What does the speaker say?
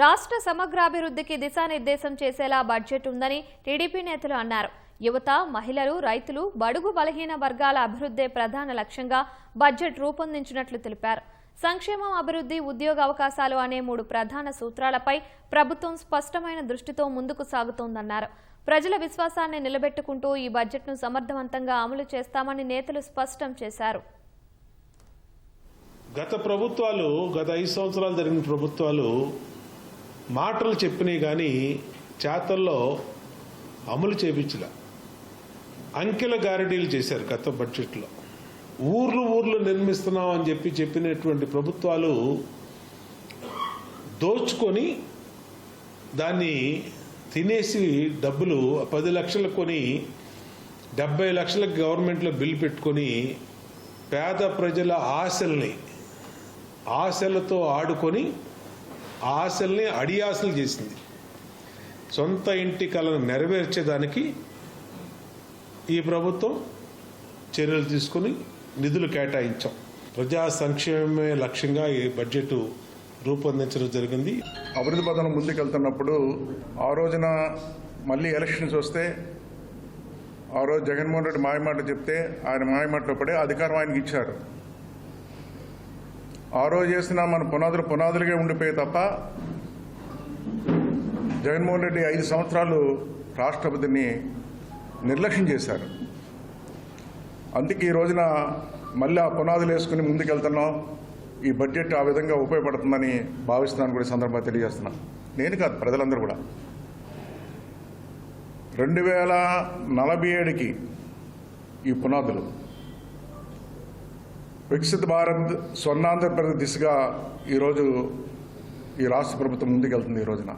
రాష్ట్ర సమగ్రాభివృద్ధికి దిశానిర్దేశం చేసేలా బడ్జెట్ ఉందని టీడీపీ నేతలు అన్నారు. యువత, మహిళలు, రైతులు, బడుగు బలహీన వర్గాల అభివృద్ధే ప్రధాన లక్ష్యంగా బడ్జెట్ రూపొందించినట్లు తెలిపారు. సంక్షేమం, అభివృద్ధి, ఉద్యోగ అవకాశాలు అనే 3 ప్రధాన సూత్రాలపై ప్రభుత్వం స్పష్టమైన దృష్టితో ముందుకు సాగుతోందన్నారు. ప్రజల విశ్వాసాన్ని నిలబెట్టుకుంటూ ఈ బడ్జెట్ను సమర్థవంతంగా అమలు చేస్తామని నేతలు స్పష్టం చేశారు. గత 5 సంవత్సరాలు జరిగిన ప్రభుత్వాలు మాటలు చెప్పినాయి కానీ చేతల్లో అమలు చేపించలే. అంకెల గారడీలు చేశారు. గత బడ్జెట్లో ఊర్లు నిర్మిస్తున్నాం అని చెప్పినటువంటి ప్రభుత్వాలు దోచుకొని దాన్ని తినేసి డబ్బులు 10 లక్షలు కొని 70 లక్షలకు గవర్నమెంట్లో బిల్లు పెట్టుకొని పేద ప్రజల ఆశలతో ఆడుకొని ఆశల్ని అడియాసలు చేసింది. సొంత ఇంటి కలను నెరవేర్చేదానికి ఈ ప్రభుత్వం చర్యలు తీసుకుని నిధులు కేటాయించాం. ప్రజా సంక్షేమమే లక్ష్యంగా ఈ బడ్జెట్ రూపొందించడం జరిగింది. అభివృద్ధి పథకం ముందుకెళ్తున్నప్పుడు ఆ రోజున మళ్ళీ ఎలక్షన్స్ వస్తే ఆ రోజు జగన్మోహన్ రెడ్డి మాయమాట చెప్తే ఆయన మాయమాటలో పడే అధికారం ఆయనకి ఇచ్చారు. ఆ రోజు చేసిన మన పునాదులుగా ఉండిపోయే తప్ప జగన్మోహన్ రెడ్డి 5 సంవత్సరాలు రాష్ట్రపతిని నిర్లక్ష్యం చేశారు. అందుకే ఈ రోజున మళ్ళీ ఆ పునాదులు వేసుకుని ముందుకెళ్తున్నాం. ఈ బడ్జెట్ ఆ విధంగా ఉపయోగపడుతుందని భావిస్తున్నాను కూడా సందర్భంగా తెలియజేస్తున్నాను. నేను కాదు, ప్రజలందరూ కూడా 2047కి ఈ పునాదులు వికసిత భారత్, స్వర్ణాంధ్రప్రదేశ్ దిశగా ఈరోజు ఈ రాష్ట్ర ప్రభుత్వం ముందుకెళ్తుంది. ఈ రోజున